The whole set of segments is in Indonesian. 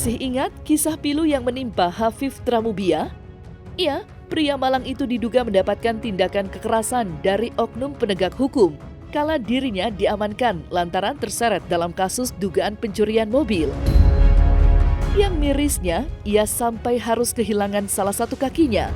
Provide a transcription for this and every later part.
Masih ingat kisah pilu yang menimpa Hafif Tramubia? Iya, pria Malang itu diduga mendapatkan tindakan kekerasan dari oknum penegak hukum kala dirinya diamankan lantaran terseret dalam kasus dugaan pencurian mobil. Yang mirisnya, ia sampai harus kehilangan salah satu kakinya.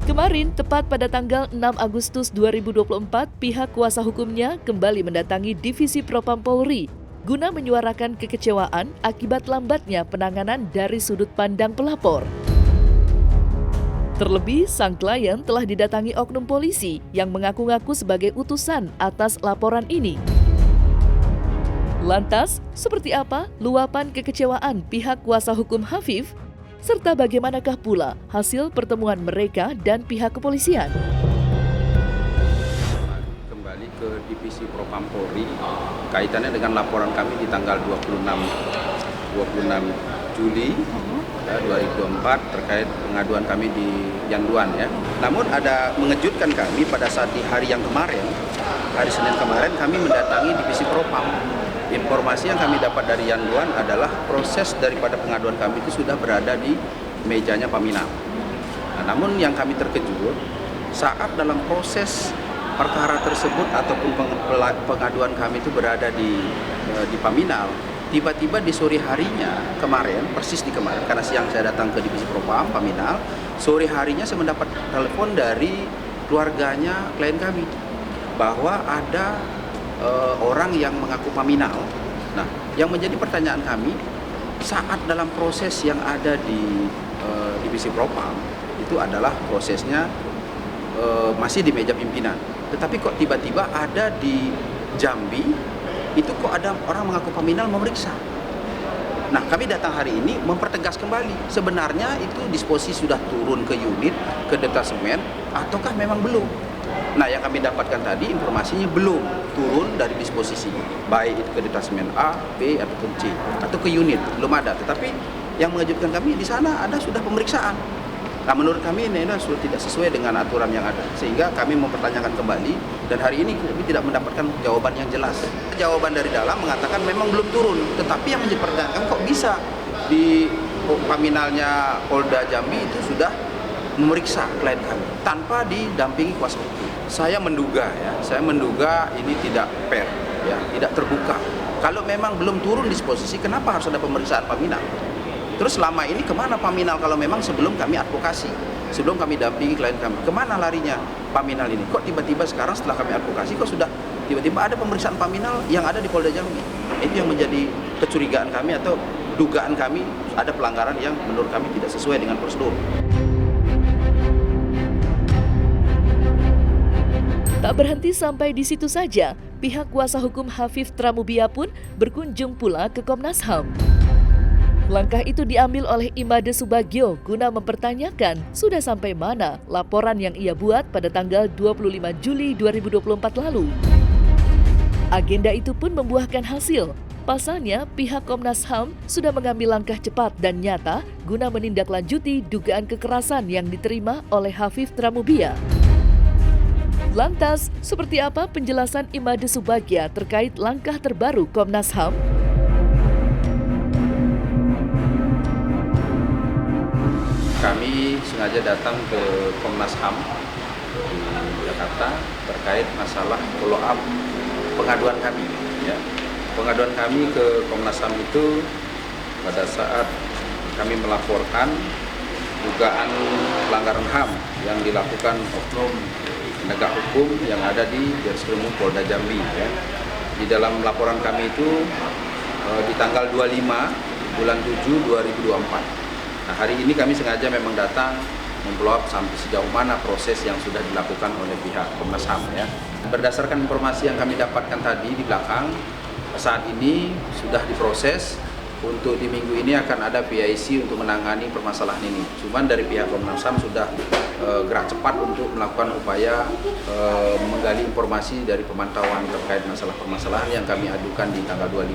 Kemarin, tepat pada tanggal 6 Agustus 2024, pihak kuasa hukumnya kembali mendatangi Divisi Propam Polri guna menyuarakan kekecewaan akibat lambatnya penanganan dari sudut pandang pelapor. Terlebih, sang klien telah didatangi oknum polisi yang mengaku-ngaku sebagai utusan atas laporan ini. Lantas, seperti apa luapan kekecewaan pihak kuasa hukum Hafif? Serta bagaimanakah pula hasil pertemuan mereka dan pihak kepolisian? Kembali ke Divisi Propam Polri, kaitannya dengan laporan kami di tanggal 26 Juli 2024 terkait pengaduan kami di Yanduan ya. Namun ada mengejutkan kami pada saat di hari yang kemarin, hari Senin kemarin kami mendatangi Divisi Propam. Informasi yang kami dapat dari Yanduan adalah proses daripada pengaduan kami itu sudah berada di mejanya Paminal. Nah, namun yang kami terkejut saat dalam proses perkara tersebut ataupun pengaduan kami itu berada di Paminal, tiba-tiba di sore harinya kemarin, persis di kemarin, karena siang saya datang ke Divisi Propam Paminal, sore harinya saya mendapat telepon dari keluarganya klien kami bahwa ada orang yang mengaku Paminal. Nah, yang menjadi pertanyaan kami saat dalam proses yang ada di Divisi Propam itu adalah prosesnya masih di meja pimpinan. Tetapi kok tiba-tiba ada di Jambi itu kok ada orang mengaku Paminal memeriksa. Nah, kami datang hari ini mempertegas kembali sebenarnya itu disposisi sudah turun ke unit, ke detasemen ataukah memang belum. Nah, yang kami dapatkan tadi informasinya belum turun dari disposisi, baik itu ke detasemen A, B, ataupun C, atau ke unit, belum ada. Tetapi yang mengejutkan kami di sana ada sudah pemeriksaan. Nah, menurut kami ini sudah tidak sesuai dengan aturan yang ada, sehingga kami mempertanyakan kembali dan hari ini kami tidak mendapatkan jawaban yang jelas. Jawaban dari dalam mengatakan memang belum turun, tetapi yang menjadi pertanyaan kok bisa di Paminalnya Polda Jambi itu sudah memeriksa klien kami tanpa didampingi kuasa hukum. Saya menduga ini tidak fair, ya, tidak terbuka. Kalau memang belum turun disposisi, kenapa harus ada pemeriksaan Paminal? Terus selama ini kemana Paminal kalau memang sebelum kami advokasi, sebelum kami dampingi klien kami, kemana larinya Paminal ini? Kok tiba-tiba sekarang setelah kami advokasi kok sudah tiba-tiba ada pemeriksaan Paminal yang ada di Polda Jambi? Itu yang menjadi kecurigaan kami atau dugaan kami ada pelanggaran yang menurut kami tidak sesuai dengan prosedur. Tak berhenti sampai di situ saja, pihak kuasa hukum Hafif Tramubia pun berkunjung pula ke Komnas HAM. Langkah itu diambil oleh Imade Subagio guna mempertanyakan sudah sampai mana laporan yang ia buat pada tanggal 25 Juli 2024 lalu. Agenda itu pun membuahkan hasil. Pasalnya, pihak Komnas HAM sudah mengambil langkah cepat dan nyata guna menindaklanjuti dugaan kekerasan yang diterima oleh Hafif Tramubia. Lantas, seperti apa penjelasan Imade Subagio terkait langkah terbaru Komnas HAM? Kami sengaja datang ke Komnas HAM di Jakarta terkait masalah follow up pengaduan kami. Ya. Pengaduan kami ke Komnas HAM itu pada saat kami melaporkan dugaan pelanggaran HAM yang dilakukan oknum penegak hukum yang ada di Direskrimum Polda Jambi. Ya. Di dalam laporan kami itu di tanggal 25 bulan 7 2024. Nah, hari ini kami sengaja memang datang memfollow up sampai sejauh mana proses yang sudah dilakukan oleh pihak Komnas HAM. Ya. Berdasarkan informasi yang kami dapatkan tadi di belakang, saat ini sudah diproses. Untuk di minggu ini akan ada PIC untuk menangani permasalahan ini. Cuman dari pihak Komnas HAM sudah gerak cepat untuk melakukan upaya menggali informasi dari pemantauan terkait masalah permasalahan yang kami adukan di tanggal 25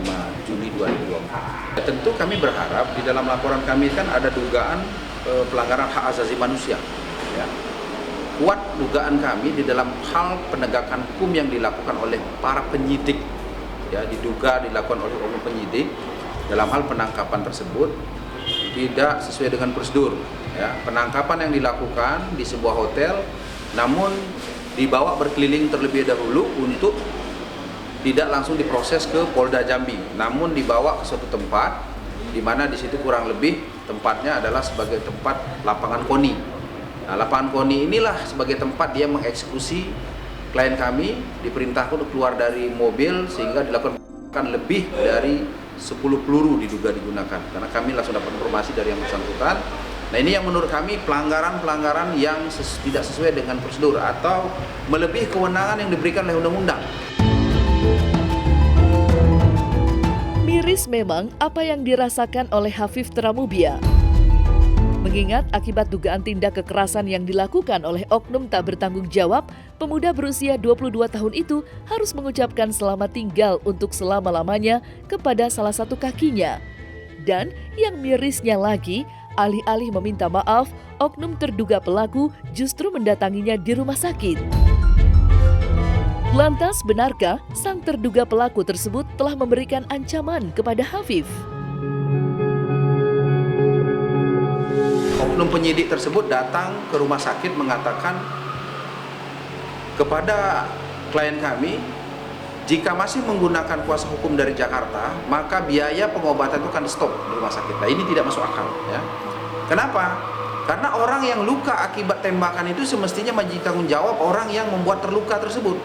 Juli 2024. Tentu kami berharap di dalam laporan kami kan ada dugaan pelanggaran hak asasi manusia. Ya. Kuat dugaan kami di dalam hal penegakan hukum yang dilakukan oleh para penyidik. Ya, diduga dilakukan oleh oknum penyidik dalam hal penangkapan tersebut tidak sesuai dengan prosedur. Ya, penangkapan yang dilakukan di sebuah hotel, namun dibawa berkeliling terlebih dahulu untuk tidak langsung diproses ke Polda Jambi, namun dibawa ke suatu tempat di mana di situ kurang lebih tempatnya adalah sebagai tempat lapangan KONI. Nah, lapangan KONI inilah sebagai tempat dia mengeksekusi klien kami, diperintahkan untuk keluar dari mobil sehingga dilakukan lebih dari 10 peluru diduga digunakan. Karena kami langsung dapat informasi dari yang bersangkutan. Nah, ini yang menurut kami pelanggaran-pelanggaran yang tidak sesuai dengan prosedur atau melebihi kewenangan yang diberikan oleh undang-undang. Miris memang apa yang dirasakan oleh Hafif Tramubia. Mengingat akibat dugaan tindak kekerasan yang dilakukan oleh oknum tak bertanggung jawab, pemuda berusia 22 tahun itu harus mengucapkan selamat tinggal untuk selama-lamanya kepada salah satu kakinya. Dan yang mirisnya lagi, alih-alih meminta maaf, oknum terduga pelaku justru mendatanginya di rumah sakit. Lantas, benarkah sang terduga pelaku tersebut telah memberikan ancaman kepada Hafif? Oknum penyidik tersebut datang ke rumah sakit mengatakan kepada klien kami, jika masih menggunakan kuasa hukum dari Jakarta, maka biaya pengobatan itu akan stop di rumah sakit. Nah, ini tidak masuk akal. Ya. Kenapa? Karena orang yang luka akibat tembakan itu semestinya menjadi tanggung jawab orang yang membuat terluka tersebut.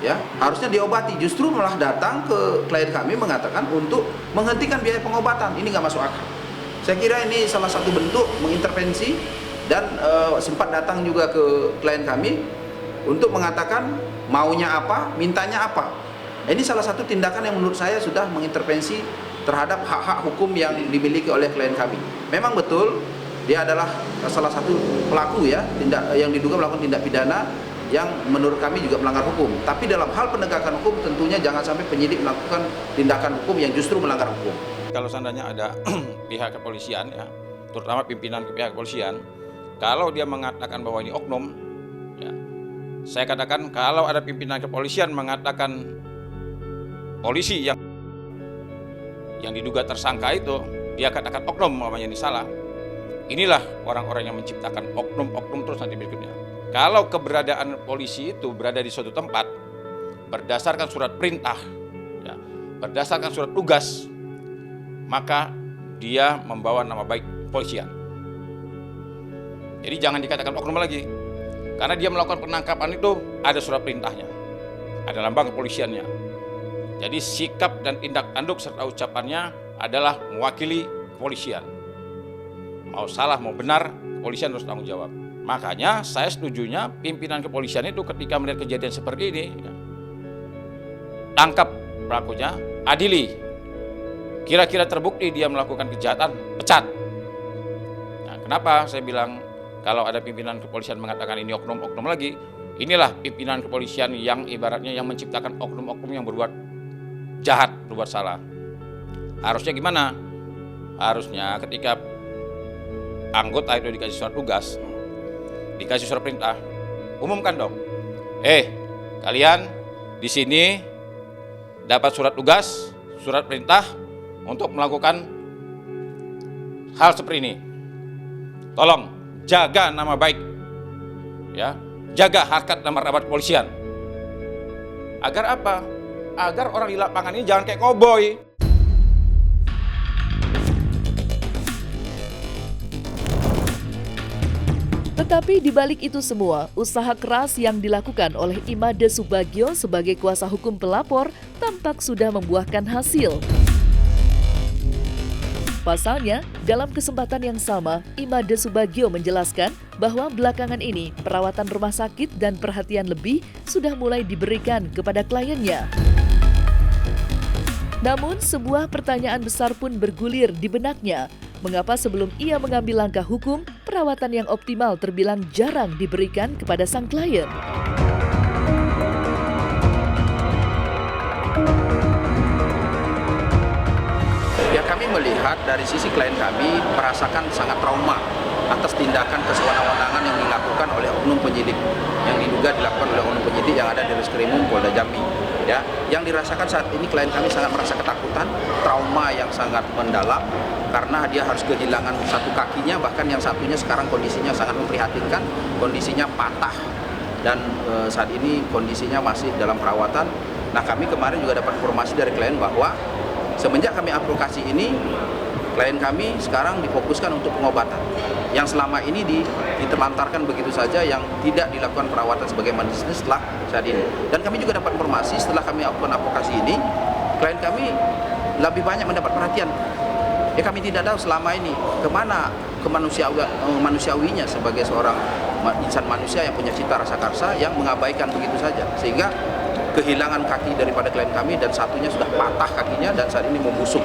Ya, harusnya diobati. Justru malah datang ke klien kami mengatakan untuk menghentikan biaya pengobatan. Ini nggak masuk akal. Saya kira ini salah satu bentuk mengintervensi dan sempat datang juga ke klien kami untuk mengatakan maunya apa, mintanya apa. Ini salah satu tindakan yang menurut saya sudah mengintervensi terhadap hak-hak hukum yang dimiliki oleh klien kami. Memang betul dia adalah salah satu pelaku ya, yang diduga melakukan tindak pidana yang menurut kami juga melanggar hukum. Tapi dalam hal penegakan hukum tentunya jangan sampai penyidik melakukan tindakan hukum yang justru melanggar hukum. Kalau seandainya ada pihak kepolisian ya, terutama pimpinan pihak kepolisian, kalau dia mengatakan bahwa ini oknum, ya, saya katakan kalau ada pimpinan kepolisian mengatakan polisi yang diduga tersangka itu, dia katakan oknum, namanya ini salah. Inilah orang-orang yang menciptakan oknum-oknum terus nanti berikutnya. Kalau keberadaan polisi itu berada di suatu tempat berdasarkan surat perintah, ya, berdasarkan surat tugas, maka dia membawa nama baik polisian. Jadi jangan dikatakan oknum lagi, karena dia melakukan penangkapan itu ada surat perintahnya, ada lambang kepolisiannya. Jadi sikap dan tindak tanduk serta ucapannya adalah mewakili kepolisian. Mau salah mau benar, kepolisian harus tanggung jawab. Makanya saya setujunya pimpinan kepolisian itu ketika melihat kejadian seperti ini, ya, tangkap pelakunya, adili. Kira-kira terbukti dia melakukan kejahatan, pecat. Nah, kenapa saya bilang kalau ada pimpinan kepolisian mengatakan ini oknum-oknum lagi, inilah pimpinan kepolisian yang ibaratnya yang menciptakan oknum-oknum yang berbuat jahat, berbuat salah. Harusnya gimana? Harusnya ketika anggota itu dikasih surat tugas, dikasih surat perintah, umumkan dong. Kalian di sini dapat surat tugas, surat perintah untuk melakukan hal seperti ini. Tolong jaga nama baik, ya, jaga harkat dan martabat kepolisian. Agar apa? Agar orang di lapangan ini jangan kayak koboi. Tetapi di balik itu semua, usaha keras yang dilakukan oleh Imade Subagio sebagai kuasa hukum pelapor tampak sudah membuahkan hasil. Pasalnya, dalam kesempatan yang sama, Imade Subagio menjelaskan bahwa belakangan ini perawatan rumah sakit dan perhatian lebih sudah mulai diberikan kepada kliennya. Namun, sebuah pertanyaan besar pun bergulir di benaknya. Mengapa sebelum ia mengambil langkah hukum, perawatan yang optimal terbilang jarang diberikan kepada sang klien? Ya, kami melihat dari sisi klien kami merasakan sangat trauma atas tindakan kesewenang-wenangan yang dilakukan oleh oknum penyidik, yang diduga dilakukan oleh oknum penyidik yang ada di Reskrimum Polda Jambi. Ya, yang dirasakan saat ini klien kami sangat merasa ketakutan, trauma yang sangat mendalam karena dia harus kehilangan satu kakinya, bahkan yang satunya sekarang kondisinya sangat memprihatinkan, kondisinya patah dan saat ini kondisinya masih dalam perawatan. Nah, kami kemarin juga dapat informasi dari klien bahwa semenjak kami aplikasi ini, klien kami sekarang difokuskan untuk pengobatan yang selama ini ditelantarkan begitu saja, yang tidak dilakukan perawatan sebagaimana setelah saat ini. Dan kami juga dapat informasi setelah kami lakukan aplikasi ini, klien kami lebih banyak mendapat perhatian. Ya, kami tidak tahu selama ini kemana kemanusiawinya sebagai seorang insan manusia yang punya cita rasa karsa yang mengabaikan begitu saja, sehingga kehilangan kaki daripada klien kami dan satunya sudah patah kakinya dan saat ini membusuk.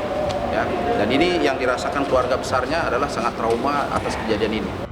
Ya, dan ini yang dirasakan keluarga besarnya adalah sangat trauma atas kejadian ini.